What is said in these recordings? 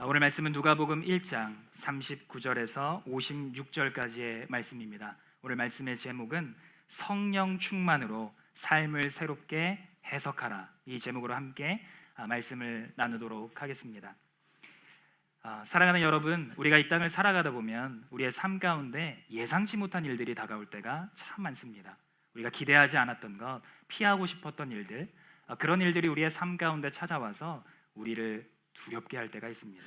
오늘 말씀은 누가복음 1장 39절에서 56절까지의 말씀입니다. 오늘 말씀의 제목은 성령 충만으로 삶을 새롭게 해석하라, 이 제목으로 함께 말씀을 나누도록 하겠습니다. 사랑하는 여러분, 우리가 이 땅을 살아가다 보면 우리의 삶 가운데 예상치 못한 일들이 다가올 때가 참 많습니다. 우리가 기대하지 않았던 것, 피하고 싶었던 일들, 그런 일들이 우리의 삶 가운데 찾아와서 우리를 두렵게 할 때가 있습니다.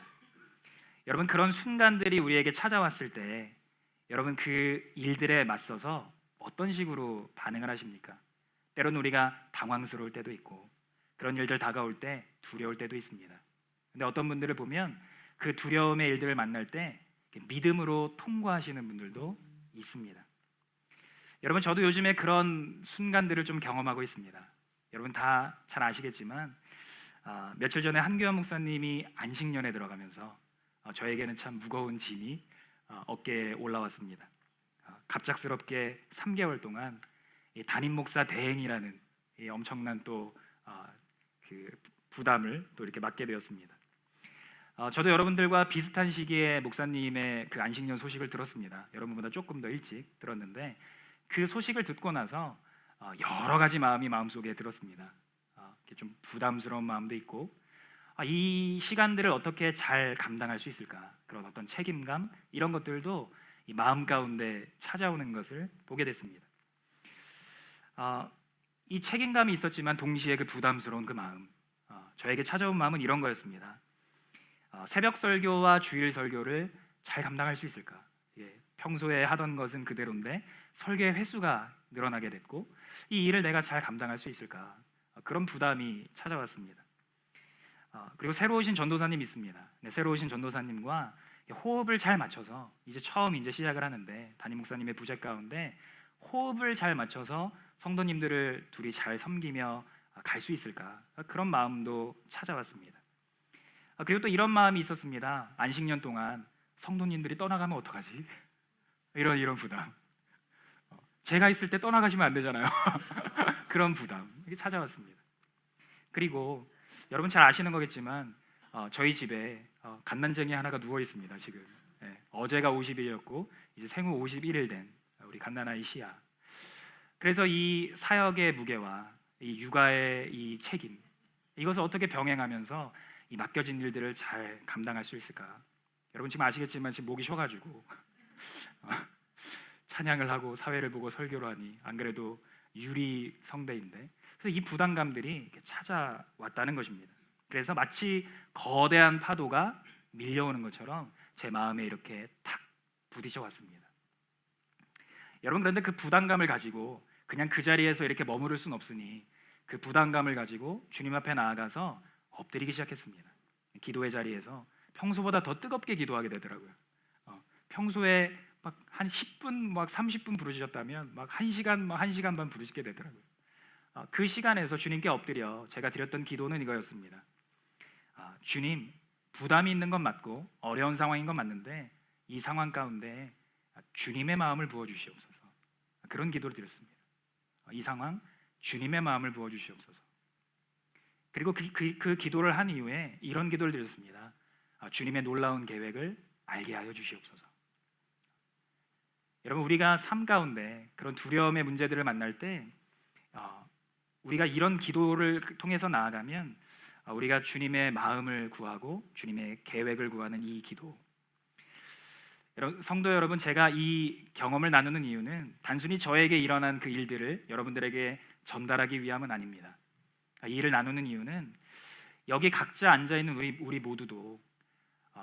여러분, 그런 순간들이 우리에게 찾아왔을 때 여러분 그 일들에 맞서서 어떤 식으로 반응을 하십니까? 때로는 우리가 당황스러울 때도 있고 그런 일들 다가올 때 두려울 때도 있습니다. 근데 어떤 분들을 보면 그 두려움의 일들을 만날 때 믿음으로 통과하시는 분들도 있습니다. 여러분, 저도 요즘에 그런 순간들을 좀 경험하고 있습니다. 여러분 다 잘 아시겠지만 며칠 전에 한규환 목사님이 안식년에 들어가면서 저에게는 참 무거운 짐이 어깨에 올라왔습니다. 갑작스럽게 3개월 동안 담임 목사 대행이라는 엄청난 또 그 부담을 또 이렇게 맡게 되었습니다. 저도 여러분들과 비슷한 시기에 목사님의 그 안식년 소식을 들었습니다. 여러분보다 조금 더 일찍 들었는데 그 소식을 듣고 나서 여러 가지 마음이 마음속에 들었습니다. 좀 부담스러운 마음도 있고 이 시간들을 어떻게 잘 감당할 수 있을까, 그런 어떤 책임감, 이런 것들도 이 마음 가운데 찾아오는 것을 보게 됐습니다. 이 책임감이 있었지만 동시에 그 부담스러운 그 마음, 저에게 찾아온 마음은 이런 거였습니다. 새벽 설교와 주일 설교를 잘 감당할 수 있을까? 평소에 하던 것은 그대로인데 설교의 횟수가 늘어나게 됐고 이 일을 내가 잘 감당할 수 있을까? 그런 부담이 찾아왔습니다. 그리고 새로 오신 전도사님 있습니다. 새로 오신 전도사님과 호흡을 잘 맞춰서 이제 처음 시작을 하는데 담임 목사님의 부재 가운데 호흡을 잘 맞춰서 성도님들을 둘이 잘 섬기며 갈 수 있을까? 그런 마음도 찾아왔습니다. 그리고 또 이런 마음이 있었습니다. 안식년 동안 성도님들이 떠나가면 어떡하지? 이런 부담. 제가 있을 때 떠나가시면 안 되잖아요. 그런 부담, 이게 찾아왔습니다. 그리고 여러분 잘 아시는 거겠지만 저희 집에 갓난쟁이 하나가 누워 있습니다. 지금 어제가 50일이었고 이제 생후 51일 된 우리 갓난아이 시아. 그래서 이 사역의 무게와 이 육아의 이 책임, 이것을 어떻게 병행하면서 이 맡겨진 일들을 잘 감당할 수 있을까? 여러분 지금 아시겠지만 지금 목이 쉬어가지고 찬양을 하고 사회를 보고 설교를 하니 안 그래도 유리 성대인데, 그래서 이 부담감들이 찾아왔다는 것입니다. 그래서 마치 거대한 파도가 밀려오는 것처럼 제 마음에 이렇게 탁 부딪혀 왔습니다. 여러분, 그런데 그 부담감을 가지고 그냥 그 자리에서 이렇게 머무를 수는 없으니 그 부담감을 가지고 주님 앞에 나아가서 엎드리기 시작했습니다. 기도의 자리에서 평소보다 더 뜨겁게 기도하게 되더라고요. 평소에 막 한 10분, 막 30분 부르셨다면 막 1시간, 막 1시간 반 부르시게 되더라고요. 그 시간에서 주님께 엎드려 제가 드렸던 기도는 이거였습니다. 주님, 부담이 있는 건 맞고 어려운 상황인 건 맞는데 이 상황 가운데 주님의 마음을 부어주시옵소서. 그런 기도를 드렸습니다. 이 상황 주님의 마음을 부어주시옵소서. 그리고 그 기도를 한 이후에 이런 기도를 드렸습니다. 주님의 놀라운 계획을 알게 하여 주시옵소서. 여러분, 우리가 삶 가운데 그런 두려움의 문제들을 만날 때 우리가 이런 기도를 통해서 나아가면 우리가 주님의 마음을 구하고 주님의 계획을 구하는 이 기도, 성도 여러분, 제가 이 경험을 나누는 이유는 단순히 저에게 일어난 그 일들을 여러분들에게 전달하기 위함은 아닙니다. 이 일을 나누는 이유는 여기 각자 앉아있는 우리 모두도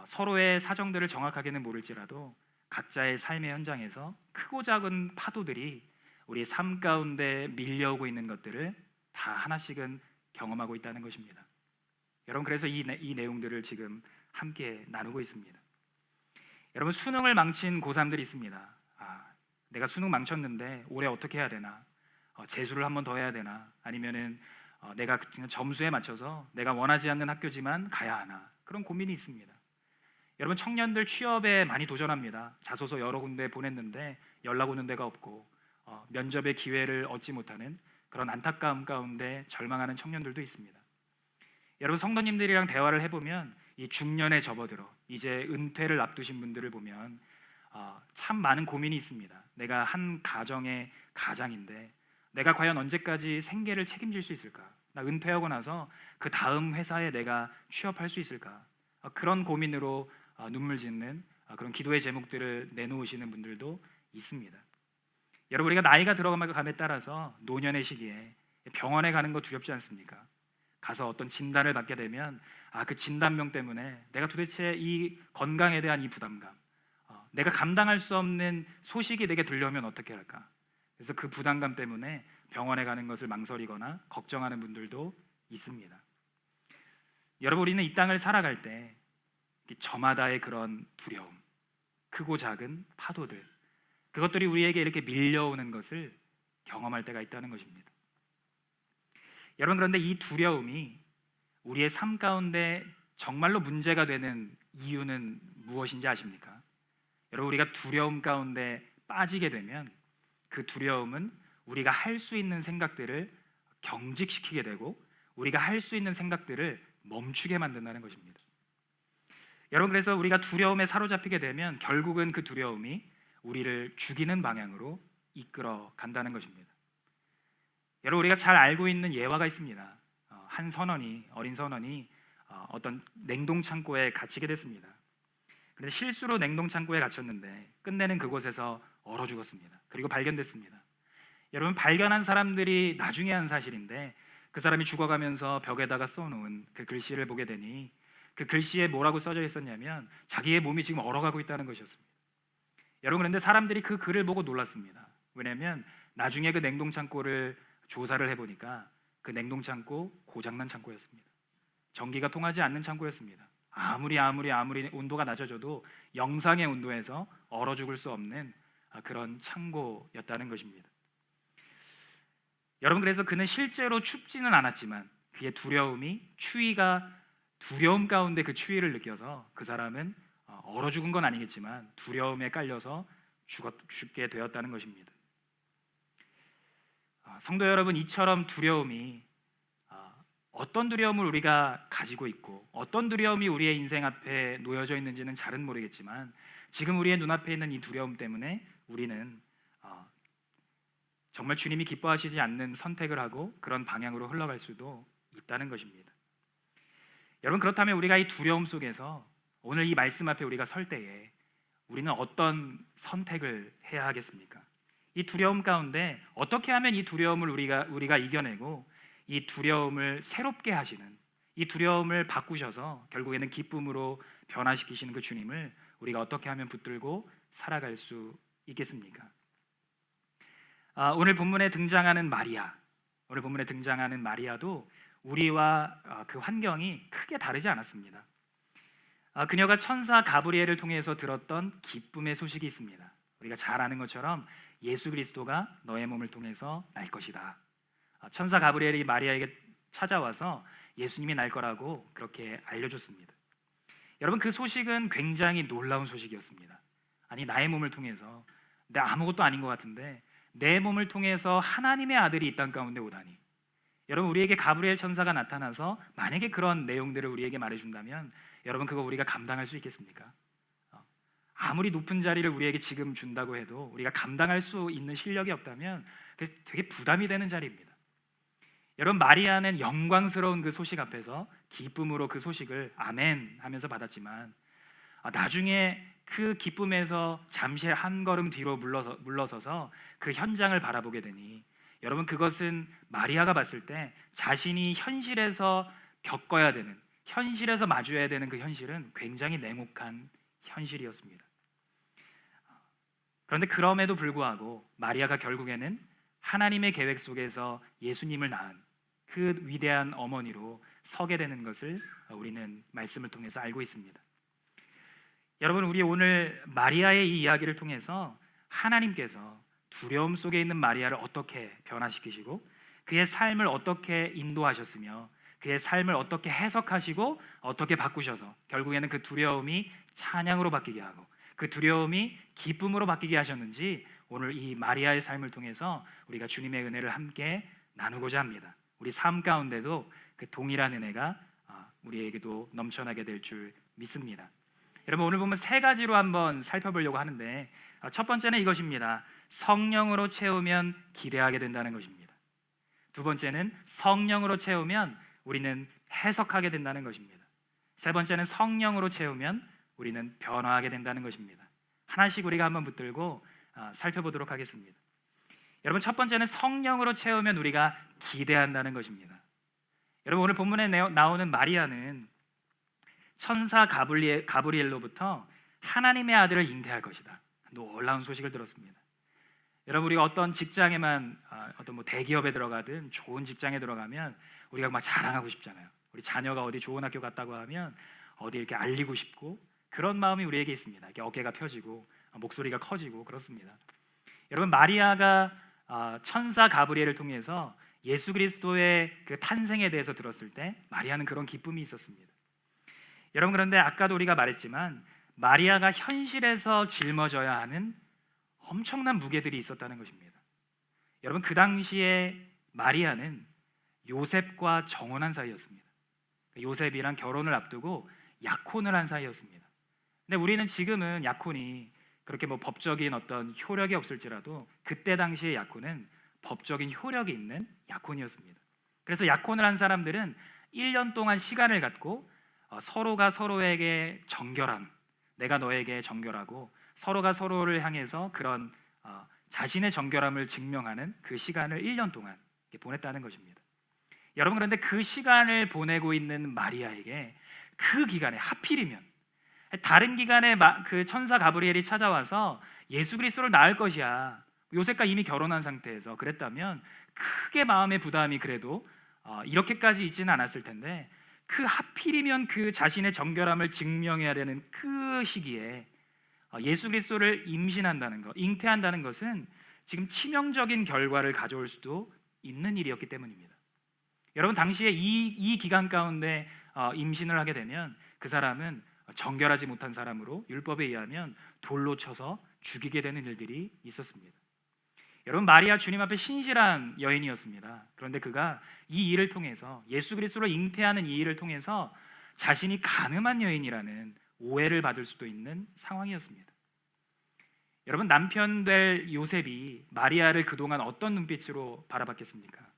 서로의 사정들을 정확하게는 모를지라도 각자의 삶의 현장에서 크고 작은 파도들이 우리의 삶 가운데 밀려오고 있는 것들을 다 하나씩은 경험하고 있다는 것입니다. 여러분, 그래서 이 내용들을 지금 함께 나누고 있습니다. 여러분, 수능을 망친 고3들이 있습니다. 내가 수능 망쳤는데 올해 어떻게 해야 되나? 재수를 한 번 더 해야 되나? 아니면은 내가 점수에 맞춰서 내가 원하지 않는 학교지만 가야 하나? 그런 고민이 있습니다. 여러분, 청년들 취업에 많이 도전합니다. 자소서 여러 군데 보냈는데 연락 오는 데가 없고 면접의 기회를 얻지 못하는 그런 안타까움 가운데 절망하는 청년들도 있습니다. 여러분, 성도님들이랑 대화를 해보면 이 중년에 접어들어 이제 은퇴를 앞두신 분들을 보면 참 많은 고민이 있습니다. 내가 한 가정의 가장인데 내가 과연 언제까지 생계를 책임질 수 있을까? 나 은퇴하고 나서 그 다음 회사에 내가 취업할 수 있을까? 그런 고민으로 눈물 짓는 그런 기도의 제목들을 내놓으시는 분들도 있습니다. 여러분, 우리가 나이가 들어감에 따라서 노년의 시기에 병원에 가는 거 두렵지 않습니까? 가서 어떤 진단을 받게 되면 그 진단명 때문에 내가 도대체 이 건강에 대한 이 부담감, 내가 감당할 수 없는 소식이 내게 들려오면 어떻게 할까? 그래서 그 부담감 때문에 병원에 가는 것을 망설이거나 걱정하는 분들도 있습니다. 여러분, 우리는 이 땅을 살아갈 때 저마다의 그런 두려움, 크고 작은 파도들, 그것들이 우리에게 이렇게 밀려오는 것을 경험할 때가 있다는 것입니다. 여러분, 그런데 이 두려움이 우리의 삶 가운데 정말로 문제가 되는 이유는 무엇인지 아십니까? 여러분, 우리가 두려움 가운데 빠지게 되면 그 두려움은 우리가 할 수 있는 생각들을 경직시키게 되고 우리가 할 수 있는 생각들을 멈추게 만든다는 것입니다. 여러분, 그래서 우리가 두려움에 사로잡히게 되면 결국은 그 두려움이 우리를 죽이는 방향으로 이끌어 간다는 것입니다. 여러분, 우리가 잘 알고 있는 예화가 있습니다. 한 어린 선원이 어떤 냉동창고에 갇히게 됐습니다. 그런데 실수로 냉동창고에 갇혔는데 끝내는 그곳에서 얼어 죽었습니다. 그리고 발견됐습니다. 여러분, 발견한 사람들이 나중에 한 사실인데 그 사람이 죽어가면서 벽에다가 써놓은 그 글씨를 보게 되니 그 글씨에 뭐라고 써져 있었냐면 자기의 몸이 지금 얼어가고 있다는 것이었습니다. 여러분, 그런데 사람들이 그 글을 보고 놀랐습니다. 왜냐하면 나중에 그 냉동창고를 조사를 해보니까 그 냉동창고 고장난 창고였습니다. 전기가 통하지 않는 창고였습니다. 아무리 온도가 낮아져도 영상의 온도에서 얼어 죽을 수 없는 그런 창고였다는 것입니다. 여러분, 그래서 그는 실제로 춥지는 않았지만 그의 두려움 가운데 그 추위를 느껴서 그 사람은 얼어 죽은 건 아니겠지만 두려움에 깔려서 죽게 되었다는 것입니다. 성도 여러분, 이처럼 두려움이 어떤 두려움을 우리가 가지고 있고 어떤 두려움이 우리의 인생 앞에 놓여져 있는지는 잘은 모르겠지만 지금 우리의 눈앞에 있는 이 두려움 때문에 우리는 정말 주님이 기뻐하시지 않는 선택을 하고 그런 방향으로 흘러갈 수도 있다는 것입니다. 여러분, 그렇다면 우리가 이 두려움 속에서 오늘 이 말씀 앞에 우리가 설 때에 우리는 어떤 선택을 해야 하겠습니까? 이 두려움 가운데 어떻게 하면 이 두려움을 우리가 이겨내고 이 두려움을 새롭게 하시는, 이 두려움을 바꾸셔서 결국에는 기쁨으로 변화시키시는 그 주님을 우리가 어떻게 하면 붙들고 살아갈 수 있겠습니까? 오늘 본문에 등장하는 마리아도 우리와 그 환경이 크게 다르지 않았습니다. 그녀가 천사 가브리엘을 통해서 들었던 기쁨의 소식이 있습니다. 우리가 잘 아는 것처럼 예수 그리스도가 너의 몸을 통해서 날 것이다. 천사 가브리엘이 마리아에게 찾아와서 예수님이 날 거라고 그렇게 알려줬습니다. 여러분, 그 소식은 굉장히 놀라운 소식이었습니다. 아니, 나의 몸을 통해서 내가 아무것도 아닌 것 같은데 내 몸을 통해서 하나님의 아들이 이 땅 가운데 오다니. 여러분, 우리에게 가브리엘 천사가 나타나서 만약에 그런 내용들을 우리에게 말해준다면 여러분, 그거 우리가 감당할 수 있겠습니까? 아무리 높은 자리를 우리에게 지금 준다고 해도 우리가 감당할 수 있는 실력이 없다면 되게 부담이 되는 자리입니다. 여러분, 마리아는 영광스러운 그 소식 앞에서 기쁨으로 그 소식을 아멘 하면서 받았지만 나중에 그 기쁨에서 잠시 한 걸음 뒤로 물러서서 그 현장을 바라보게 되니 여러분, 그것은 마리아가 봤을 때 자신이 현실에서 겪어야 되는, 현실에서 마주해야 되는 그 현실은 굉장히 냉혹한 현실이었습니다. 그런데 그럼에도 불구하고 마리아가 결국에는 하나님의 계획 속에서 예수님을 낳은 그 위대한 어머니로 서게 되는 것을 우리는 말씀을 통해서 알고 있습니다. 여러분, 우리 오늘 마리아의 이 이야기를 통해서 하나님께서 두려움 속에 있는 마리아를 어떻게 변화시키시고 그의 삶을 어떻게 인도하셨으며 그의 삶을 어떻게 해석하시고 어떻게 바꾸셔서 결국에는 그 두려움이 찬양으로 바뀌게 하고 그 두려움이 기쁨으로 바뀌게 하셨는지 오늘 이 마리아의 삶을 통해서 우리가 주님의 은혜를 함께 나누고자 합니다. 우리 삶 가운데도 그 동일한 은혜가 우리에게도 넘쳐나게 될 줄 믿습니다. 여러분, 오늘 보면 세 가지로 한번 살펴보려고 하는데, 첫 번째는 이것입니다. 성령으로 채우면 기대하게 된다는 것입니다. 두 번째는 성령으로 채우면 우리는 해석하게 된다는 것입니다. 세 번째는 성령으로 채우면 우리는 변화하게 된다는 것입니다. 하나씩 우리가 한번 붙들고 살펴보도록 하겠습니다. 여러분, 첫 번째는 성령으로 채우면 우리가 기대한다는 것입니다. 여러분, 오늘 본문에 나오는 마리아는 천사 가브리엘로부터 하나님의 아들을 잉태할 것이다, 놀라운 소식을 들었습니다. 여러분, 우리가 어떤 직장에만 어떤 대기업에 들어가든 좋은 직장에 들어가면 우리가 막 자랑하고 싶잖아요. 우리 자녀가 어디 좋은 학교 갔다고 하면 어디 이렇게 알리고 싶고, 그런 마음이 우리에게 있습니다. 이렇게 어깨가 펴지고 목소리가 커지고 그렇습니다. 여러분, 마리아가 천사 가브리엘을 통해서 예수 그리스도의 그 탄생에 대해서 들었을 때 마리아는 그런 기쁨이 있었습니다. 여러분, 그런데 아까도 우리가 말했지만 마리아가 현실에서 짊어져야 하는 엄청난 무게들이 있었다는 것입니다. 여러분, 그 당시에 마리아는 요셉과 정혼한 사이였습니다. 요셉이랑 결혼을 앞두고 약혼을 한 사이였습니다. 근데 우리는 지금은 약혼이 그렇게 법적인 어떤 효력이 없을지라도 그때 당시의 약혼은 법적인 효력이 있는 약혼이었습니다. 그래서 약혼을 한 사람들은 1년 동안 시간을 갖고 서로가 서로에게 정결함, 내가 너에게 정결하고, 서로가 서로를 향해서 그런 자신의 정결함을 증명하는 그 시간을 1년 동안 보냈다는 것입니다. 여러분, 그런데 그 시간을 보내고 있는 마리아에게 그 기간에 하필이면 다른 기간에 그 천사 가브리엘이 찾아와서 예수 그리스도를 낳을 것이야, 요셉과 이미 결혼한 상태에서 그랬다면 크게 마음의 부담이 그래도 이렇게까지 있지는 않았을 텐데, 그 하필이면 그 자신의 정결함을 증명해야 되는 그 시기에 예수 그리스도를 임신한다는 것, 잉태한다는 것은 지금 치명적인 결과를 가져올 수도 있는 일이었기 때문입니다. 여러분, 당시에 이 기간 가운데 임신을 하게 되면 그 사람은 정결하지 못한 사람으로 율법에 의하면 돌로 쳐서 죽이게 되는 일들이 있었습니다. 여러분, 마리아 주님 앞에 신실한 여인이었습니다. 그런데 그가 이 일을 통해서, 예수 그리스도를 잉태하는 이 일을 통해서 자신이 간음한 여인이라는 오해를 받을 수도 있는 상황이었습니다. 여러분, 남편 될 요셉이 마리아를 그동안 어떤 눈빛으로 바라봤겠습니까?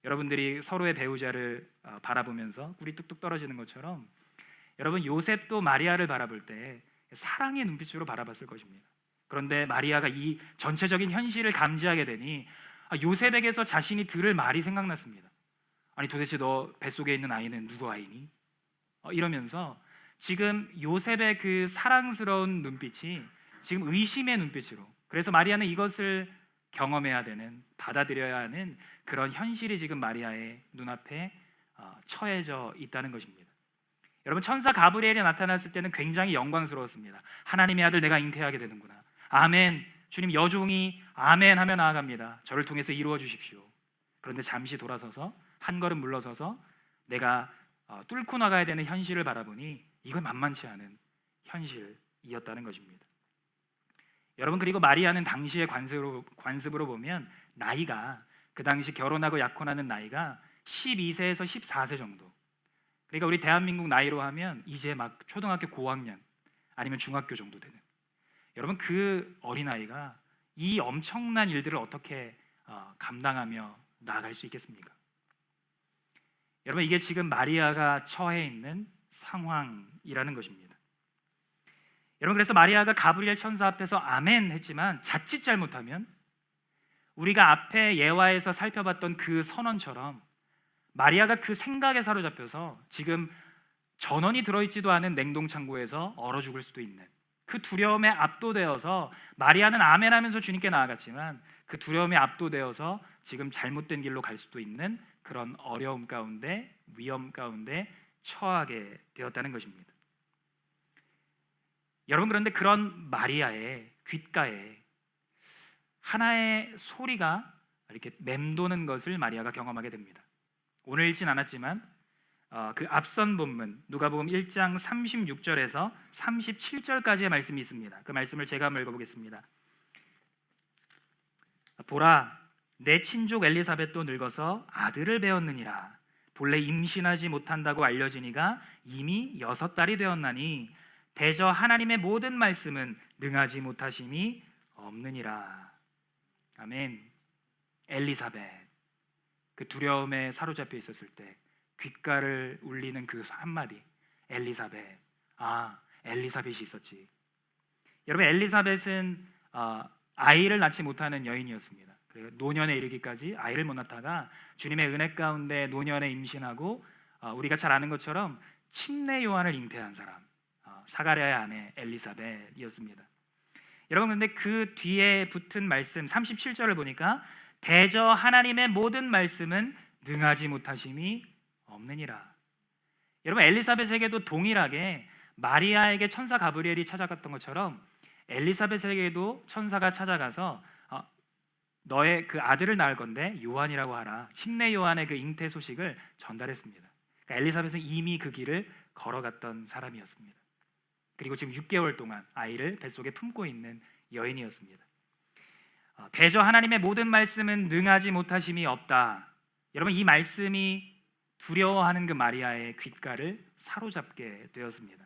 여러분들이 서로의 배우자를 바라보면서 꿀이 뚝뚝 떨어지는 것처럼 여러분, 요셉도 마리아를 바라볼 때 사랑의 눈빛으로 바라봤을 것입니다. 그런데 마리아가 이 전체적인 현실을 감지하게 되니 요셉에게서 자신이 들을 말이 생각났습니다. 아니, 도대체 너 뱃속에 있는 아이는 누구 아이니? 이러면서 지금 요셉의 그 사랑스러운 눈빛이 지금 의심의 눈빛으로, 그래서 마리아는 이것을 경험해야 되는, 받아들여야 하는 그런 현실이 지금 마리아의 눈앞에 처해져 있다는 것입니다. 여러분, 천사 가브리엘이 나타났을 때는 굉장히 영광스러웠습니다. 하나님의 아들 내가 잉태하게 되는구나, 아멘, 주님 여종이 아멘 하며 나아갑니다, 저를 통해서 이루어 주십시오. 그런데 잠시 돌아서서 한 걸음 물러서서 내가 뚫고 나가야 되는 현실을 바라보니 이건 만만치 않은 현실이었다는 것입니다. 여러분, 그리고 마리아는 당시의 관습으로 보면 나이가, 그 당시 결혼하고 약혼하는 나이가 12세에서 14세 정도, 그러니까 우리 대한민국 나이로 하면 이제 막 초등학교 고학년 아니면 중학교 정도 되는, 여러분, 그 어린아이가 이 엄청난 일들을 어떻게 감당하며 나아갈 수 있겠습니까? 여러분, 이게 지금 마리아가 처해 있는 상황이라는 것입니다. 여러분, 그래서 마리아가 가브리엘 천사 앞에서 아멘 했지만 자칫 잘못하면 우리가 앞에 예화에서 살펴봤던 그 선언처럼 마리아가 그 생각에 사로잡혀서 지금 전원이 들어있지도 않은 냉동창고에서 얼어 죽을 수도 있는, 그 두려움에 압도되어서 마리아는 아멘 하면서 주님께 나아갔지만 그 두려움에 압도되어서 지금 잘못된 길로 갈 수도 있는 그런 어려움 가운데, 위험 가운데 처하게 되었다는 것입니다. 여러분, 그런데 그런 마리아의 귓가에 하나의 소리가 이렇게 맴도는 것을 마리아가 경험하게 됩니다. 오늘 읽진 않았지만 그 앞선 본문 누가복음 1장 36절에서 37절까지의 말씀이 있습니다. 그 말씀을 제가 한번 읽어보겠습니다. 보라, 내 친족 엘리사벳도 늙어서 아들을 배었느니라. 본래 임신하지 못한다고 알려지니가 이미 6달이 되었나니 대저 하나님의 모든 말씀은 능하지 못하심이 없느니라. 아멘. 엘리사벳, 그 두려움에 사로잡혀 있었을 때 귓가를 울리는 그 한마디, 엘리사벳. 엘리사벳이 있었지. 여러분, 엘리사벳은 아이를 낳지 못하는 여인이었습니다. 노년에 이르기까지 아이를 못 낳다가 주님의 은혜 가운데 노년에 임신하고 우리가 잘 아는 것처럼 침례 요한을 잉태한 사람, 사가랴의 아내 엘리사벳이었습니다. 여러분, 그런데 그 뒤에 붙은 말씀 37절을 보니까 대저 하나님의 모든 말씀은 능하지 못하심이 없느니라. 여러분, 엘리사벳에게도 동일하게 마리아에게 천사 가브리엘이 찾아갔던 것처럼 엘리사벳에게도 천사가 찾아가서 너의 그 아들을 낳을 건데 요한이라고 하라, 침례 요한의 그 잉태 소식을 전달했습니다. 그러니까 엘리사벳은 이미 그 길을 걸어갔던 사람이었습니다. 그리고 지금 6개월 동안 아이를 뱃속에 품고 있는 여인이었습니다. 대저 하나님의 모든 말씀은 능하지 못하심이 없다. 여러분, 이 말씀이 두려워하는 그 마리아의 귓가를 사로잡게 되었습니다.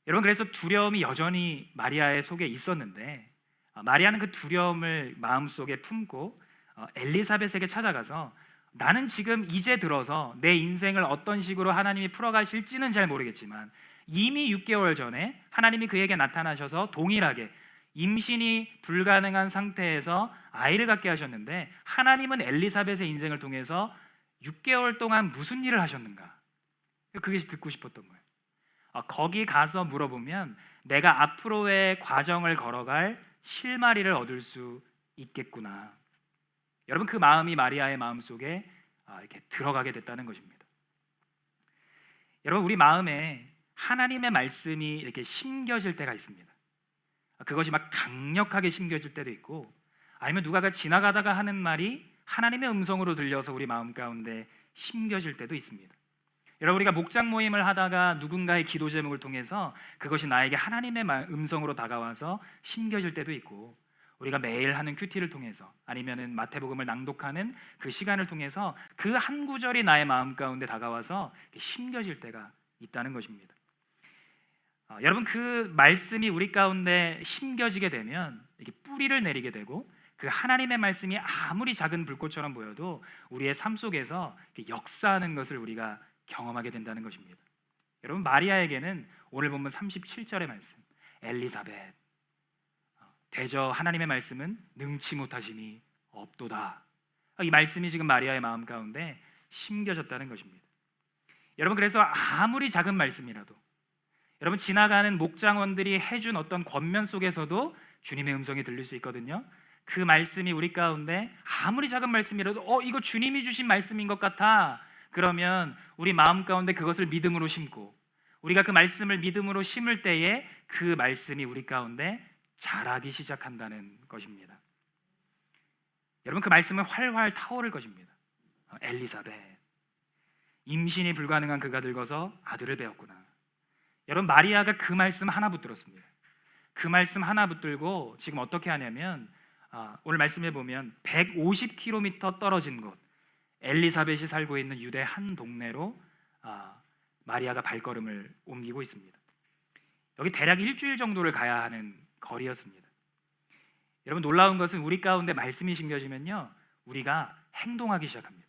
여러분, 그래서 두려움이 여전히 마리아의 속에 있었는데 마리아는 그 두려움을 마음속에 품고 엘리사벳에게 찾아가서 나는 지금 이제 들어서 내 인생을 어떤 식으로 하나님이 풀어가실지는 잘 모르겠지만 이미 6개월 전에 하나님이 그에게 나타나셔서 동일하게 임신이 불가능한 상태에서 아이를 갖게 하셨는데 하나님은 엘리사벳의 인생을 통해서 6개월 동안 무슨 일을 하셨는가? 그게 듣고 싶었던 거예요. 거기 가서 물어보면 내가 앞으로의 과정을 걸어갈 실마리를 얻을 수 있겠구나. 여러분, 그 마음이 마리아의 마음속에 이렇게 들어가게 됐다는 것입니다. 여러분, 우리 마음에 하나님의 말씀이 이렇게 심겨질 때가 있습니다. 그것이 막 강력하게 심겨질 때도 있고 아니면 누가가 지나가다가 하는 말이 하나님의 음성으로 들려서 우리 마음 가운데 심겨질 때도 있습니다. 여러분, 우리가 목장 모임을 하다가 누군가의 기도 제목을 통해서 그것이 나에게 하나님의 음성으로 다가와서 심겨질 때도 있고 우리가 매일 하는 큐티를 통해서 아니면은 마태복음을 낭독하는 그 시간을 통해서 그 한 구절이 나의 마음 가운데 다가와서 심겨질 때가 있다는 것입니다. 여러분, 그 말씀이 우리 가운데 심겨지게 되면 이렇게 뿌리를 내리게 되고 그 하나님의 말씀이 아무리 작은 불꽃처럼 보여도 우리의 삶 속에서 역사하는 것을 우리가 경험하게 된다는 것입니다. 여러분, 마리아에게는 오늘 본문 37절의 말씀, 엘리사벳, 대저 하나님의 말씀은 능치 못하심이 없도다. 이 말씀이 지금 마리아의 마음 가운데 심겨졌다는 것입니다. 여러분, 그래서 아무리 작은 말씀이라도 여러분, 지나가는 목장원들이 해준 어떤 권면 속에서도 주님의 음성이 들릴 수 있거든요. 그 말씀이 우리 가운데 아무리 작은 말씀이라도 이거 주님이 주신 말씀인 것 같아. 그러면 우리 마음 가운데 그것을 믿음으로 심고 우리가 그 말씀을 믿음으로 심을 때에 그 말씀이 우리 가운데 자라기 시작한다는 것입니다. 여러분, 그 말씀은 활활 타오를 것입니다. 엘리사벳, 임신이 불가능한 그가 늙어서 아들을 배웠구나. 여러분, 마리아가 그 말씀 하나 붙들었습니다. 그 말씀 하나 붙들고 지금 어떻게 하냐면 오늘 말씀에 보면 150km 떨어진 곳 엘리사벳이 살고 있는 유대 한 동네로 마리아가 발걸음을 옮기고 있습니다. 여기 대략 일주일 정도를 가야 하는 거리였습니다. 여러분, 놀라운 것은 우리 가운데 말씀이 심겨지면요 우리가 행동하기 시작합니다.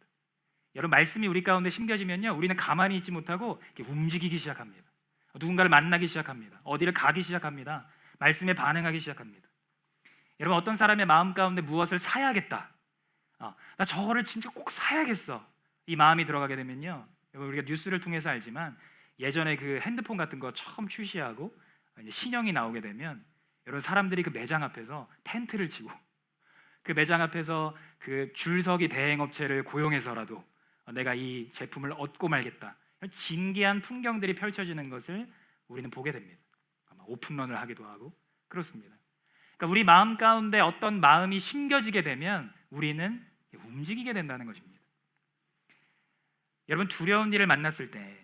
여러분, 말씀이 우리 가운데 심겨지면요 우리는 가만히 있지 못하고 이렇게 움직이기 시작합니다. 누군가를 만나기 시작합니다. 어디를 가기 시작합니다. 말씀에 반응하기 시작합니다. 여러분, 어떤 사람의 마음 가운데 무엇을 사야겠다, 나 저거를 진짜 꼭 사야겠어, 이 마음이 들어가게 되면요 우리가 뉴스를 통해서 알지만 예전에 그 핸드폰 같은 거 처음 출시하고 이제 신형이 나오게 되면 여러분, 사람들이 그 매장 앞에서 텐트를 치고 그 매장 앞에서 그 줄서기 대행업체를 고용해서라도 내가 이 제품을 얻고 말겠다, 진기한 풍경들이 펼쳐지는 것을 우리는 보게 됩니다. 아마 오픈런을 하기도 하고 그렇습니다. 그러니까 우리 마음 가운데 어떤 마음이 심겨지게 되면 우리는 움직이게 된다는 것입니다. 여러분, 두려운 일을 만났을 때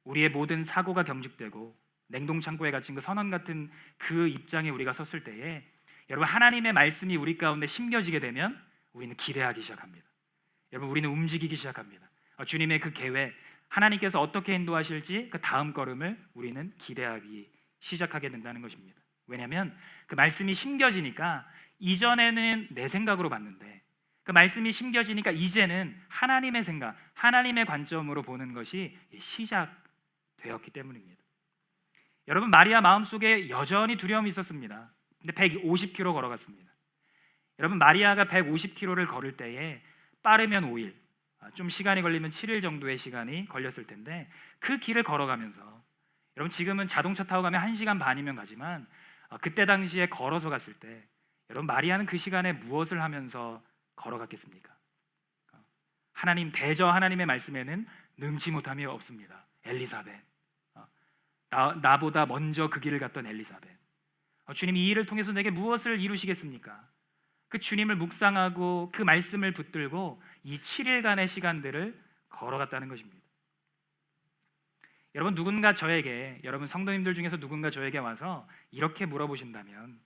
우리의 모든 사고가 경직되고 냉동창고에 갇힌 그 선원 같은 그 입장에 우리가 섰을 때에 여러분, 하나님의 말씀이 우리 가운데 심겨지게 되면 우리는 기대하기 시작합니다. 여러분, 우리는 움직이기 시작합니다. 주님의 그 계획, 하나님께서 어떻게 인도하실지 그 다음 걸음을 우리는 기대하기 시작하게 된다는 것입니다. 왜냐하면 그 말씀이 심겨지니까 이전에는 내 생각으로 봤는데 그 말씀이 심겨지니까 이제는 하나님의 생각, 하나님의 관점으로 보는 것이 시작되었기 때문입니다. 여러분, 마리아 마음속에 여전히 두려움이 있었습니다. 근데 150km 걸어갔습니다. 여러분, 마리아가 150km를 걸을 때에 빠르면 5일, 좀 시간이 걸리면 7일 정도의 시간이 걸렸을 텐데 그 길을 걸어가면서, 여러분 지금은 자동차 타고 가면 1시간 반이면 가지만 그때 당시에 걸어서 갔을 때 여러분, 마리아는 그 시간에 무엇을 하면서 걸어갔겠습니까? 하나님, 대저 하나님의 말씀에는 능치 못함이 없습니다. 엘리사벳, 나보다 먼저 그 길을 갔던 엘리사벳, 주님 이 일을 통해서 내게 무엇을 이루시겠습니까? 그 주님을 묵상하고 그 말씀을 붙들고 이 7일간의 시간들을 걸어갔다는 것입니다. 여러분, 누군가 저에게, 여러분 성도님들 중에서 누군가 저에게 와서 이렇게 물어보신다면,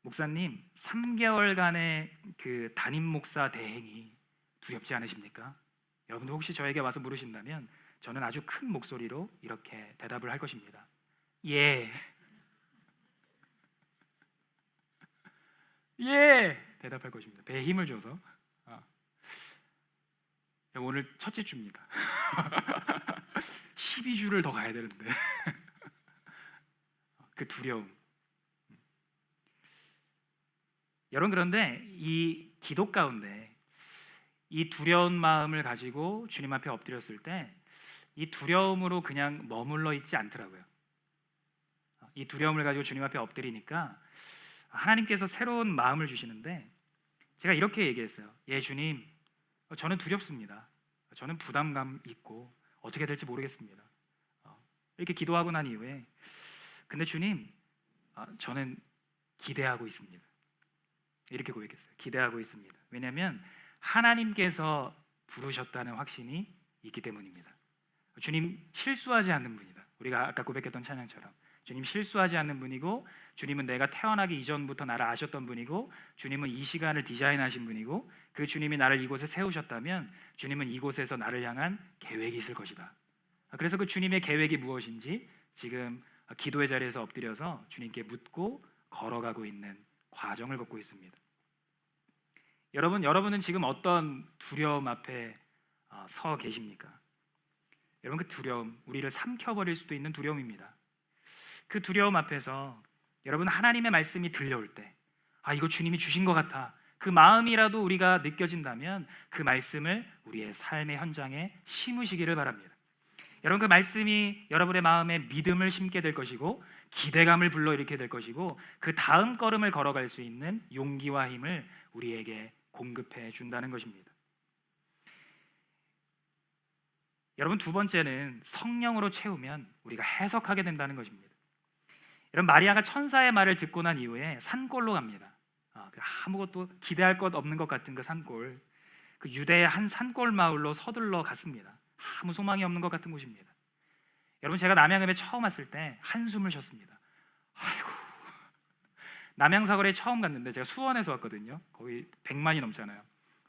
목사님 3개월간의 그 담임 목사 대행이 두렵지 않으십니까? 여러분도 혹시 저에게 와서 물으신다면 저는 아주 큰 목소리로 이렇게 대답을 할 것입니다. 예, 예, 대답할 것입니다. 배에 힘을 줘서. 오늘 첫째 주입니다. 12주를 더 가야 되는데 그 두려움. 여러분, 그런데 이 기도 가운데 이 두려운 마음을 가지고 주님 앞에 엎드렸을 때 이 두려움으로 그냥 머물러 있지 않더라고요. 이 두려움을 가지고 주님 앞에 엎드리니까 하나님께서 새로운 마음을 주시는데, 제가 이렇게 얘기했어요. 예, 주님, 저는 두렵습니다. 저는 부담감 있고 어떻게 될지 모르겠습니다. 이렇게 기도하고 난 이후에, 근데 주님, 저는 기대하고 있습니다. 이렇게 고백했어요. 기대하고 있습니다. 왜냐하면 하나님께서 부르셨다는 확신이 있기 때문입니다. 주님 실수하지 않는 분이다. 우리가 아까 고백했던 찬양처럼 주님 실수하지 않는 분이고, 주님은 내가 태어나기 이전부터 나를 아셨던 분이고, 주님은 이 시간을 디자인하신 분이고, 그 주님이 나를 이곳에 세우셨다면 주님은 이곳에서 나를 향한 계획이 있을 것이다. 그래서 그 주님의 계획이 무엇인지 지금 기도의 자리에서 엎드려서 주님께 묻고 걸어가고 있는 과정을 걷고 있습니다. 여러분은 지금 어떤 두려움 앞에 서 계십니까? 여러분, 그 두려움, 우리를 삼켜버릴 수도 있는 두려움입니다. 그 두려움 앞에서 여러분, 하나님의 말씀이 들려올 때, 이거 주님이 주신 것 같아, 그 마음이라도 우리가 느껴진다면 그 말씀을 우리의 삶의 현장에 심으시기를 바랍니다. 여러분, 그 말씀이 여러분의 마음에 믿음을 심게 될 것이고, 기대감을 불러일으키게 될 것이고, 그 다음 걸음을 걸어갈 수 있는 용기와 힘을 우리에게 공급해 준다는 것입니다. 여러분, 두 번째는 성령으로 채우면 우리가 해석하게 된다는 것입니다. 여러분, 마리아가 천사의 말을 듣고 난 이후에 산골로 갑니다. 아무것도 기대할 것 없는 것 같은 그 산골, 그 유대의 한 산골 마을로 서둘러 갔습니다. 아무 소망이 없는 것 같은 곳입니다. 여러분, 제가 남양읍에 처음 왔을 때 한숨을 쉬었습니다. 아이고, 남양사거리에 처음 갔는데, 제가 수원에서 왔거든요. 거기 100만이 넘잖아요.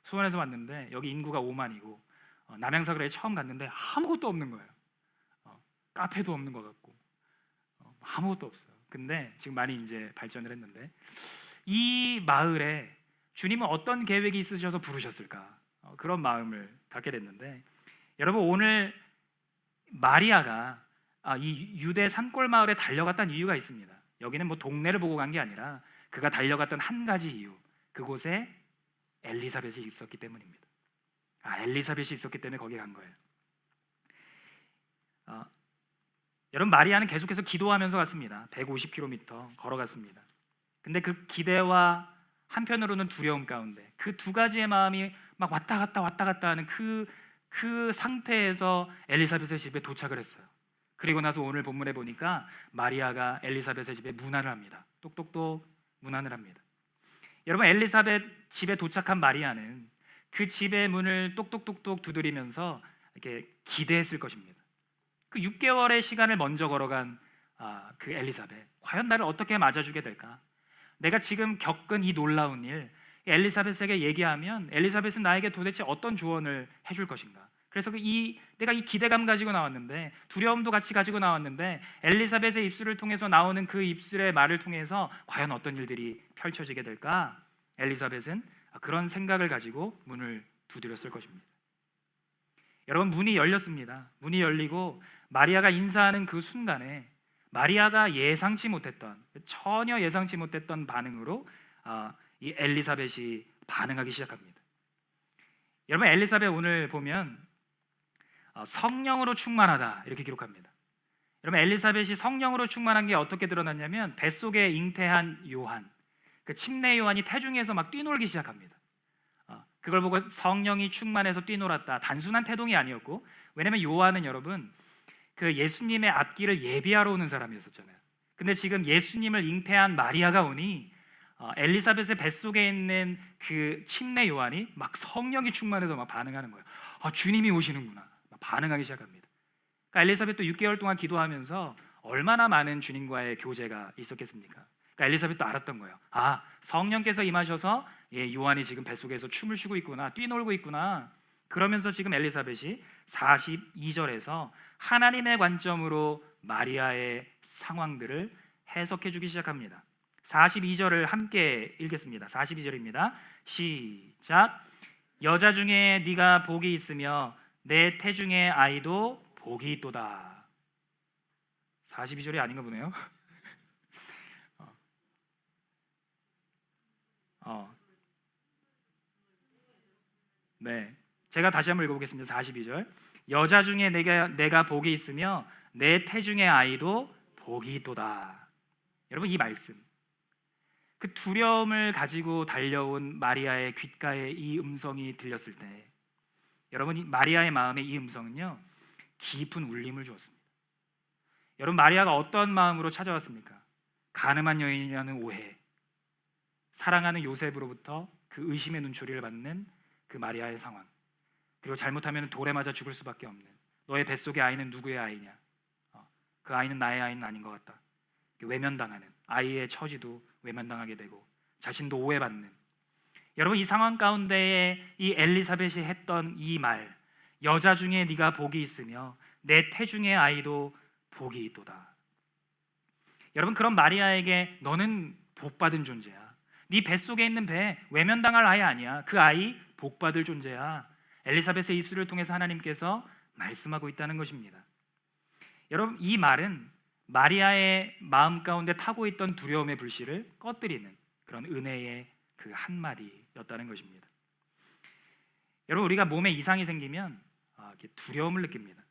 수원에서 왔는데 여기 인구가 5만이고 남양사거리에 처음 갔는데 아무것도 없는 거예요. 카페도 없는 것 같고 아무것도 없어요. 근데 지금 많이 이제 발전을 했는데, 이 마을에 주님은 어떤 계획이 있으셔서 부르셨을까? 그런 마음을 갖게 됐는데, 여러분, 오늘 마리아가 이 유대 산골 마을에 달려갔다는 이유가 있습니다. 여기는 뭐 동네를 보고 간 게 아니라 그가 달려갔던 한 가지 이유, 그곳에 엘리사벳이 있었기 때문입니다. 엘리사벳이 있었기 때문에 거기 간 거예요. 여러분, 마리아는 계속해서 기도하면서 갔습니다. 150km 걸어갔습니다. 근데 그 기대와 한편으로는 두려움 가운데 그 두 가지의 마음이 막 왔다 갔다 하는 그 상태에서 엘리사벳의 집에 도착을 했어요. 그리고 나서 오늘 본문에 보니까 마리아가 엘리사벳의 집에 문안을 합니다. 똑똑똑 문안을 합니다. 여러분, 엘리사벳 집에 도착한 마리아는 그 집의 문을 똑똑똑똑 두드리면서 이렇게 기대했을 것입니다. 그 6개월의 시간을 먼저 걸어간 그 엘리사벳, 과연 나를 어떻게 맞아주게 될까? 내가 지금 겪은 이 놀라운 일, 엘리사벳에게 얘기하면 엘리사벳은 나에게 도대체 어떤 조언을 해줄 것인가? 그래서 내가 이 기대감 가지고 나왔는데, 두려움도 같이 가지고 나왔는데, 엘리사벳의 입술을 통해서 나오는 그 입술의 말을 통해서 과연 어떤 일들이 펼쳐지게 될까? 엘리사벳은 그런 생각을 가지고 문을 두드렸을 것입니다. 여러분, 문이 열렸습니다. 문이 열리고 마리아가 인사하는 그 순간에 마리아가 예상치 못했던, 전혀 예상치 못했던 반응으로 이 엘리사벳이 반응하기 시작합니다. 여러분, 엘리사벳 오늘 보면 성령으로 충만하다 이렇게 기록합니다. 여러분, 엘리사벳이 성령으로 충만한 게 어떻게 드러났냐면, 뱃속에 잉태한 요한, 그 침례 요한이 태중에서 막 뛰놀기 시작합니다. 그걸 보고 성령이 충만해서 뛰놀았다, 단순한 태동이 아니었고, 왜냐면 요한은 여러분 그 예수님의 앞길을 예비하러 오는 사람이었잖아요. 근데 지금 예수님을 잉태한 마리아가 오니 엘리사벳의 뱃속에 있는 그 침례 요한이 막 성령이 충만해서 막 반응하는 거예요. 주님이 오시는구나, 막 반응하기 시작합니다. 그러니까 엘리사벳도 6개월 동안 기도하면서 얼마나 많은 주님과의 교제가 있었겠습니까? 그러니까 엘리사벳도 알았던 거예요. 성령께서 임하셔서 요한이 지금 뱃속에서 춤을 추고 있구나, 뛰놀고 있구나. 그러면서 지금 엘리사벳이 42절에서 하나님의 관점으로 마리아의 상황들을 해석해 주기 시작합니다. 42절을 함께 읽겠습니다. 42절입니다. 시작. 여자 중에 네가 복이 있으며 내 태중의 아이도 복이 있도다. 42절이 아닌가 보네요. 네, 제가 다시 한번 읽어보겠습니다. 42절. 여자 중에 내가 복이 있으며 내 태중의 아이도 복이 있도다. 여러분, 이 말씀, 그 두려움을 가지고 달려온 마리아의 귓가에 이 음성이 들렸을 때, 여러분, 마리아의 마음에 이 음성은요 깊은 울림을 주었습니다. 여러분, 마리아가 어떤 마음으로 찾아왔습니까? 가늠한 여인이라는 오해, 사랑하는 요셉으로부터 그 의심의 눈초리를 받는 그 마리아의 상황, 그리고 잘못하면 돌에 맞아 죽을 수밖에 없는, 너의 뱃속의 아이는 누구의 아이냐, 그 아이는 나의 아이는 아닌 것 같다, 외면당하는, 아이의 처지도 외면당하게 되고 자신도 오해받는, 여러분, 이 상황 가운데에 이 엘리사벳이 했던 이 말, 여자 중에 네가 복이 있으며 내 태중의 아이도 복이 있도다. 여러분, 그런 마리아에게 너는 복받은 존재야. 네 뱃속에 있는 배 외면당할 아이 아니야. 그 아이 복받을 존재야. 엘리사벳의 입술을 통해서 하나님께서 말씀하고 있다는 것입니다. 여러분, 이 말은 마리아의 마음 가운데 타고 있던 두려움의 불씨를 꺼뜨리는 그런 은혜의 그 한마디였다는 것입니다. 여러분, 우리가 몸에 이상이 생기면 이렇게 두려움을 느낍니다.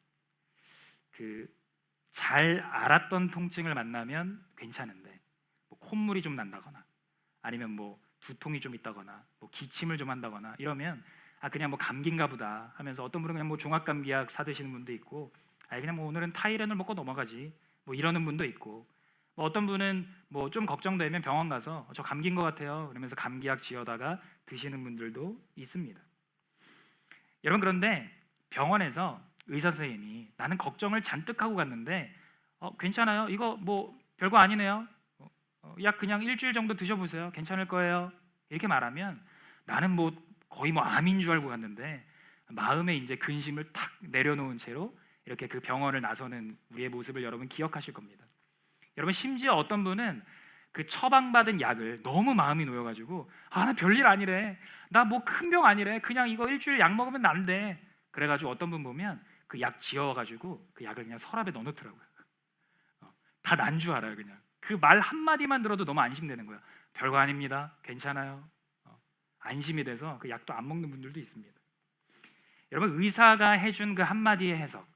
잘 알았던 통증을 만나면 괜찮은데, 콧물이 좀 난다거나, 아니면 두통이 좀 있다거나, 기침을 좀 한다거나 이러면 그냥 감기인가 보다 하면서, 어떤 분은 그냥 종합감기약 사드시는 분도 있고, 그냥 오늘은 타이레놀 먹고 넘어가지 이러는 분도 있고, 어떤 분은 좀 걱정되면 병원 가서 저 감기인 것 같아요 그러면서 감기약 지어다가 드시는 분들도 있습니다. 여러분, 그런데 병원에서 의사 선생님이 나는 걱정을 잔뜩 하고 갔는데 괜찮아요, 이거 별거 아니네요, 약 그냥 일주일 정도 드셔보세요, 괜찮을 거예요, 이렇게 말하면 나는 거의 암인 줄 알고 갔는데, 마음에 이제 근심을 탁 내려놓은 채로 이렇게 그 병원을 나서는 우리의 모습을 여러분 기억하실 겁니다. 여러분, 심지어 어떤 분은 그 처방받은 약을 너무 마음이 놓여가지고 나 별일 아니래, 나 큰 병 아니래, 그냥 이거 일주일 약 먹으면 난대, 그래가지고 어떤 분 보면 그 약 지어가지고 그 약을 그냥 서랍에 넣어놓더라고요. 다 난 줄 알아요. 그냥 그 말 한마디만 들어도 너무 안심되는 거예요. 별거 아닙니다, 괜찮아요, 안심이 돼서 그 약도 안 먹는 분들도 있습니다. 여러분, 의사가 해준 그 한마디의 해석,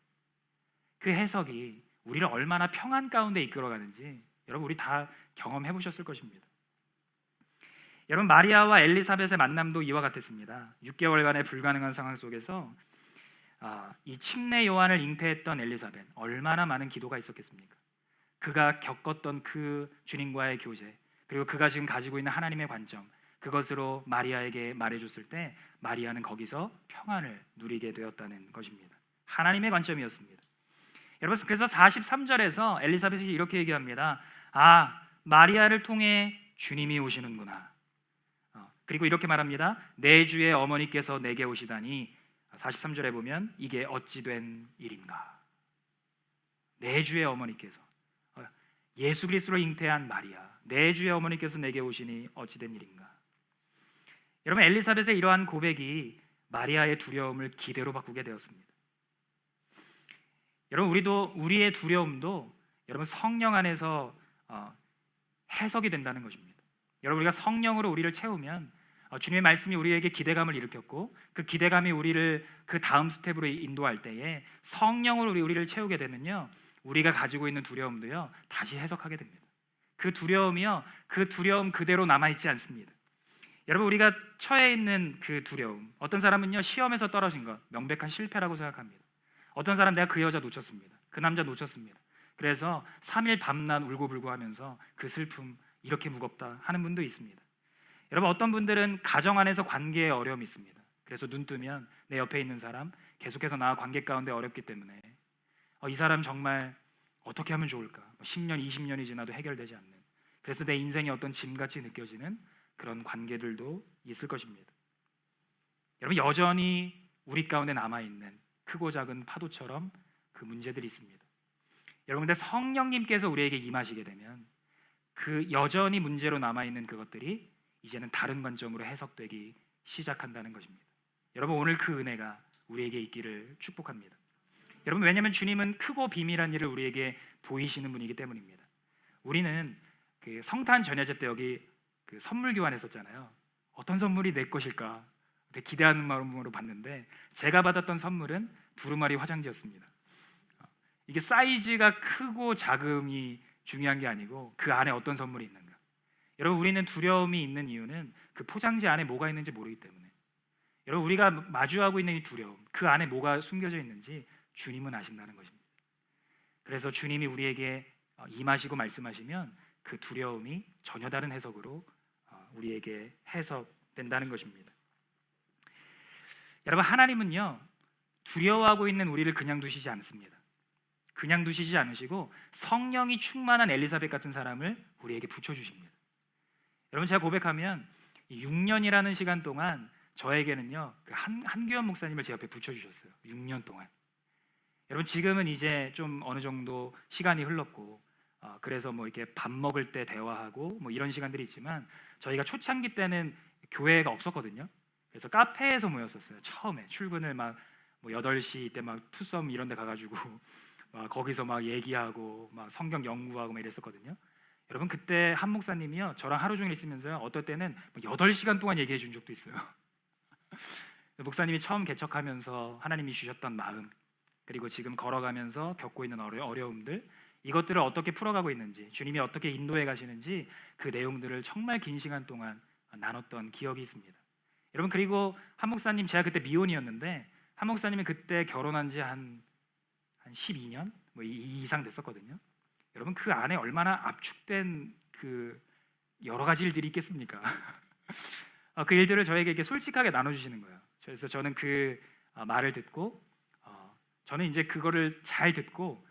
그 해석이 우리를 얼마나 평안 가운데 이끌어가는지 여러분, 우리 다 경험해 보셨을 것입니다. 여러분, 마리아와 엘리사벳의 만남도 이와 같았습니다. 6개월간의 불가능한 상황 속에서 이 침례 요한을 잉태했던 엘리사벳, 얼마나 많은 기도가 있었겠습니까? 그가 겪었던 그 주님과의 교제, 그리고 그가 지금 가지고 있는 하나님의 관점, 그것으로 마리아에게 말해줬을 때 마리아는 거기서 평안을 누리게 되었다는 것입니다. 하나님의 관점이었습니다. 여러분, 그래서 43절에서 엘리사벳이 이렇게 얘기합니다. 마리아를 통해 주님이 오시는구나. 그리고 이렇게 말합니다. 내 주의 어머니께서 내게 오시다니 43절에 보면 이게 어찌 된 일인가. 내 주의 어머니께서, 예수 그리스도로 잉태한 마리아, 내 주의 어머니께서 내게 오시니 어찌 된 일인가. 여러분, 엘리사벳의 이러한 고백이 마리아의 두려움을 기대로 바꾸게 되었습니다. 여러분, 우리의 두려움도 여러분 성령 안에서 해석이 된다는 것입니다. 여러분, 우리가 성령으로 우리를 채우면 주님의 말씀이 우리에게 기대감을 일으켰고 그 기대감이 우리를 그 다음 스텝으로 인도할 때에 성령으로 우리를 채우게 되면요, 우리가 가지고 있는 두려움도요 다시 해석하게 됩니다. 그 두려움이요, 그 두려움 그대로 남아있지 않습니다. 여러분, 우리가 처해 있는 그 두려움, 어떤 사람은요 시험에서 떨어진 것 명백한 실패라고 생각합니다. 어떤 사람 내가 그 여자 놓쳤습니다, 그 남자 놓쳤습니다, 그래서 3일 밤낮 울고불고 하면서 그 슬픔 이렇게 무겁다 하는 분도 있습니다. 여러분, 어떤 분들은 가정 안에서 관계에 어려움이 있습니다. 그래서 눈 뜨면 내 옆에 있는 사람 계속해서 나와 관계 가운데 어렵기 때문에 이 사람 정말 어떻게 하면 좋을까, 10년 20년이 지나도 해결되지 않는, 그래서 내 인생이 어떤 짐같이 느껴지는 그런 관계들도 있을 것입니다. 여러분, 여전히 우리 가운데 남아있는 크고 작은 파도처럼 그 문제들이 있습니다. 여러분들, 성령님께서 우리에게 임하시게 되면 그 여전히 문제로 남아있는 그것들이 이제는 다른 관점으로 해석되기 시작한다는 것입니다. 여러분, 오늘 그 은혜가 우리에게 있기를 축복합니다. 여러분, 왜냐하면 주님은 크고 비밀한 일을 우리에게 보이시는 분이기 때문입니다. 우리는 그 성탄 전야제 때 여기 그 선물 교환했었잖아요. 어떤 선물이 내 것일까 되게 기대하는 마음으로 봤는데 제가 받았던 선물은 두루마리 화장지였습니다. 이게 사이즈가 크고 작음이 중요한 게 아니고 그 안에 어떤 선물이 있는가. 여러분, 우리는 두려움이 있는 이유는 그 포장지 안에 뭐가 있는지 모르기 때문에. 여러분, 우리가 마주하고 있는 이 두려움, 그 안에 뭐가 숨겨져 있는지 주님은 아신다는 것입니다. 그래서 주님이 우리에게 임하시고 말씀하시면 그 두려움이 전혀 다른 해석으로 우리에게 해석된다는 것입니다. 여러분, 하나님은요 두려워하고 있는 우리를 그냥 두시지 않습니다. 그냥 두시지 않으시고 성령이 충만한 엘리사벳 같은 사람을 우리에게 붙여주십니다. 여러분, 제가 고백하면 6년이라는 시간 동안 저에게는요 한규현 목사님을 제 옆에 붙여주셨어요. 6년 동안. 여러분, 지금은 이제 좀 어느 정도 시간이 흘렀고 그래서 뭐 이렇게 밥 먹을 때 대화하고 뭐 이런 시간들이 있지만 저희가 초창기 때는 교회가 없었거든요. 그래서 카페에서 모였었어요. 처음에 출근을 막 뭐 8시 때 막 투썸 이런 데 가가지고 거기서 막 얘기하고 막 성경 연구하고 막 이랬었거든요. 여러분, 그때 한 목사님이요 저랑 하루 종일 있으면서요 어떨 때는 8시간 동안 얘기해 준 적도 있어요. 목사님이 처음 개척하면서 하나님이 주셨던 마음, 그리고 지금 걸어가면서 겪고 있는 어려움들, 이것들을 어떻게 풀어가고 있는지, 주님이 어떻게 인도해 가시는지 그 내용들을 정말 긴 시간 동안 나눴던 기억이 있습니다. 여러분, 그리고 한 목사님, 제가 그때 미혼이었는데 한 목사님이 그때 결혼한 지 한 12년 뭐 이상 됐었거든요. 여러분, 그 안에 얼마나 압축된 그 여러 가지 일들이 있겠습니까? 그 일들을 저에게 이렇게 솔직하게 나눠주시는 거예요. 그래서 저는 그 말을 듣고 저는 이제 그거를 잘 듣고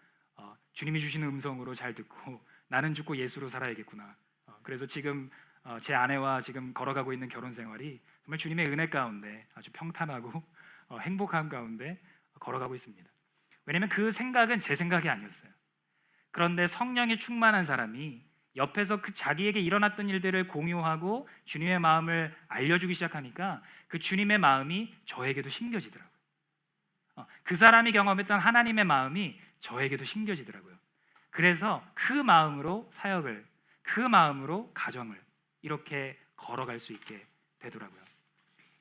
주님이 주시는 음성으로 잘 듣고 나는 죽고 예수로 살아야겠구나. 그래서 지금 제 아내와 지금 걸어가고 있는 결혼 생활이 정말 주님의 은혜 가운데 아주 평탄하고 행복한 가운데 걸어가고 있습니다. 왜냐하면 그 생각은 제 생각이 아니었어요. 그런데 성령이 충만한 사람이 옆에서 그 자기에게 일어났던 일들을 공유하고 주님의 마음을 알려주기 시작하니까 그 주님의 마음이 저에게도 심겨지더라고요. 그 사람이 경험했던 하나님의 마음이 저에게도 심겨지더라고요. 그래서 그 마음으로 사역을, 그 마음으로 가정을 이렇게 걸어갈 수 있게 되더라고요.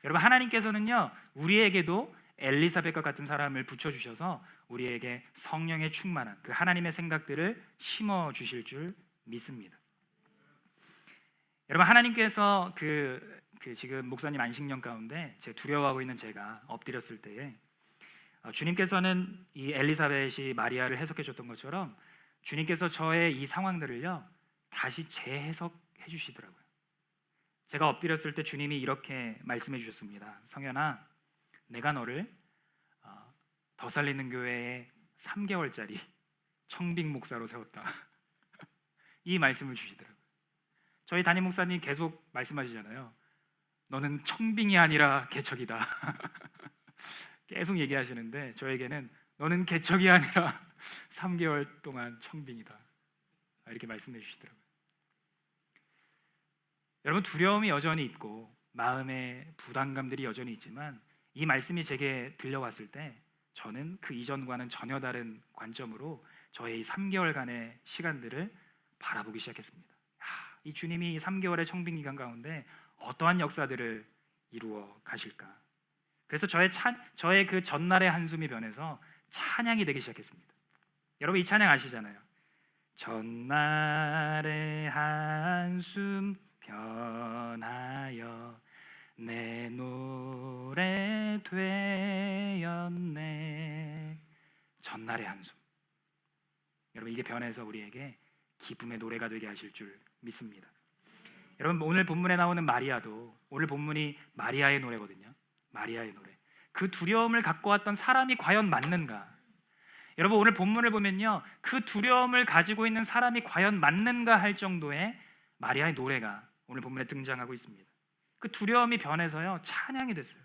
여러분, 하나님께서는요 우리에게도 엘리사벳과 같은 사람을 붙여주셔서 우리에게 성령의 충만한 그 하나님의 생각들을 심어주실 줄 믿습니다. 여러분, 하나님께서 그 지금 목사님 안식년 가운데 제 두려워하고 있는 제가 엎드렸을 때에 주님께서는 이 엘리사벳이 마리아를 해석해 줬던 것처럼 주님께서 저의 이 상황들을요 다시 재해석해 주시더라고요. 제가 엎드렸을 때 주님이 이렇게 말씀해 주셨습니다. 성현아, 내가 너를 더 살리는 교회에 3개월짜리 청빙 목사로 세웠다. 이 말씀을 주시더라고요. 저희 담임 목사님 계속 말씀하시잖아요. 너는 청빙이 아니라 개척이다. 계속 얘기하시는데 저에게는 너는 개척이 아니라 3개월 동안 청빙이다. 이렇게 말씀해 주시더라고요. 여러분, 두려움이 여전히 있고 마음의 부담감들이 여전히 있지만 이 말씀이 제게 들려왔을 때 저는 그 이전과는 전혀 다른 관점으로 저의 이 3개월간의 시간들을 바라보기 시작했습니다. 이 주님이 3개월의 청빙 기간 가운데 어떠한 역사들을 이루어 가실까? 그래서 저의 그 전날의 한숨이 변해서 찬양이 되기 시작했습니다. 여러분, 이 찬양 아시잖아요. 전날의 한숨 변하여 내 노래 되었네. 전날의 한숨. 여러분, 이게 변해서 우리에게 기쁨의 노래가 되게 하실 줄 믿습니다. 여러분, 오늘 본문에 나오는 마리아도 오늘 본문이 마리아의 노래거든요. 마리아의 노래. 그 두려움을 갖고 왔던 사람이 과연 맞는가? 여러분, 오늘 본문을 보면요, 그 두려움을 가지고 있는 사람이 과연 맞는가 할 정도의 마리아의 노래가 오늘 본문에 등장하고 있습니다. 그 두려움이 변해서요 찬양이 됐어요.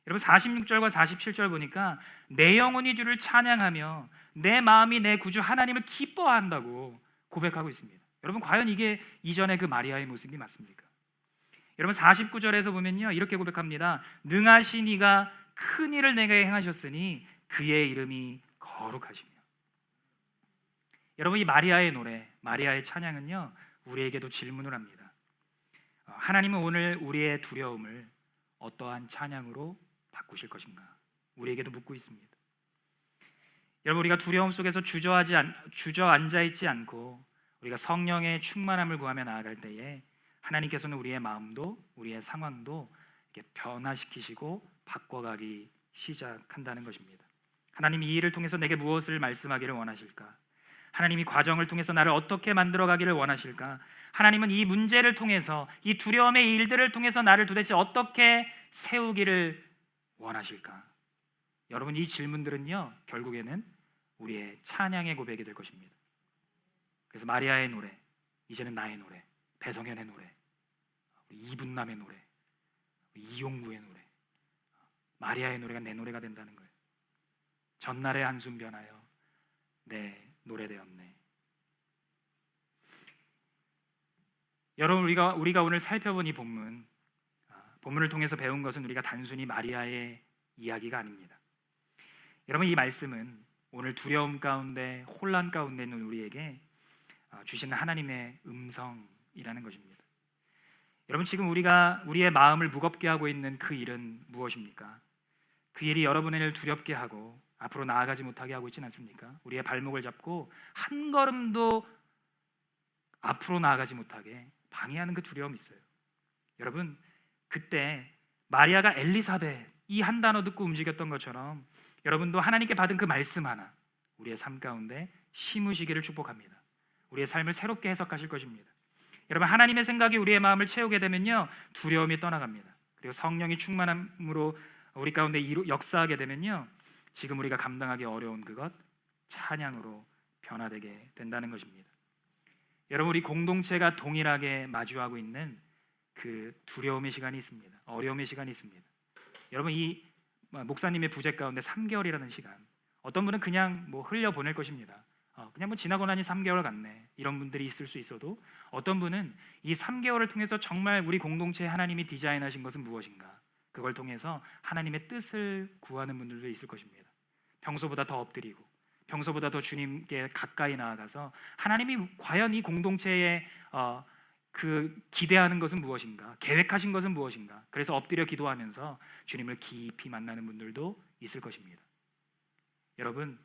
여러분, 46절과 47절 보니까 내 영혼이 주를 찬양하며 내 마음이 내 구주 하나님을 기뻐한다고 고백하고 있습니다. 여러분, 과연 이게 이전의 그 마리아의 모습이 맞습니까? 여러분, 49절에서 보면요 이렇게 고백합니다. 능하신 이가 큰 일을 내게 행하셨으니 그의 이름이 거룩하시며. 여러분, 이 마리아의 노래, 마리아의 찬양은요 우리에게도 질문을 합니다. 하나님은 오늘 우리의 두려움을 어떠한 찬양으로 바꾸실 것인가? 우리에게도 묻고 있습니다. 여러분, 우리가 두려움 속에서 주저앉아 있지 않고 우리가 성령의 충만함을 구하며 나아갈 때에 하나님께서는 우리의 마음도 우리의 상황도 이렇게 변화시키시고 바꿔가기 시작한다는 것입니다. 하나님이 이 일을 통해서 내게 무엇을 말씀하기를 원하실까? 하나님이 과정을 통해서 나를 어떻게 만들어가기를 원하실까? 하나님은 이 문제를 통해서, 이 두려움의 일들을 통해서 나를 도대체 어떻게 세우기를 원하실까? 여러분, 이 질문들은요 결국에는 우리의 찬양의 고백이 될 것입니다. 그래서 마리아의 노래, 이제는 나의 노래, 배성현의 노래, 이분남의 노래, 이용구의 노래, 마리아의 노래가 내 노래가 된다는 거예요. 전날의 한숨 변하여 내 노래 되었네. 여러분, 우리가 오늘 살펴본 이 본문을 통해서 배운 것은 우리가 단순히 마리아의 이야기가 아닙니다. 여러분, 이 말씀은 오늘 두려움 가운데 혼란 가운데 있는 우리에게 주시는 하나님의 음성이라는 것입니다. 여러분, 지금 우리의 마음을 무겁게 하고 있는 그 일은 무엇입니까? 그 일이 여러분을 두렵게 하고 앞으로 나아가지 못하게 하고 있지는 않습니까? 우리의 발목을 잡고 한 걸음도 앞으로 나아가지 못하게 방해하는 그 두려움이 있어요. 여러분, 그때 마리아가 엘리사벳 이 한 단어 듣고 움직였던 것처럼 여러분도 하나님께 받은 그 말씀 하나 우리의 삶 가운데 심으시기를 축복합니다. 우리의 삶을 새롭게 해석하실 것입니다. 여러분, 하나님의 생각이 우리의 마음을 채우게 되면요 두려움이 떠나갑니다. 그리고 성령이 충만함으로 우리 가운데 역사하게 되면요 지금 우리가 감당하기 어려운 그것 찬양으로 변화되게 된다는 것입니다. 여러분, 우리 공동체가 동일하게 마주하고 있는 그 두려움의 시간이 있습니다. 어려움의 시간이 있습니다. 여러분, 이 목사님의 부재 가운데 3개월이라는 시간, 어떤 분은 그냥 흘려 보낼 것입니다. 그냥 지나고 나니 3개월 갔네, 이런 분들이 있을 수 있어도 어떤 분은 이 3개월을 통해서 정말 우리 공동체에 하나님이 디자인하신 것은 무엇인가, 그걸 통해서 하나님의 뜻을 구하는 분들도 있을 것입니다. 평소보다 더 엎드리고 평소보다 더 주님께 가까이 나아가서 하나님이 과연 이 공동체에 그 기대하는 것은 무엇인가, 계획하신 것은 무엇인가, 그래서 엎드려 기도하면서 주님을 깊이 만나는 분들도 있을 것입니다. 여러분,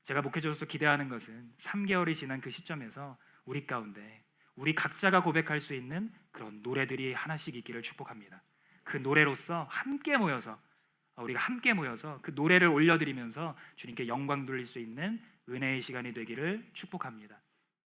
제가 목회자로서 기대하는 것은 3개월이 지난 그 시점에서 우리 가운데 우리 각자가 고백할 수 있는 그런 노래들이 하나씩 있기를 축복합니다. 그 노래로서 우리가 함께 모여서 그 노래를 올려드리면서 주님께 영광 돌릴 수 있는 은혜의 시간이 되기를 축복합니다.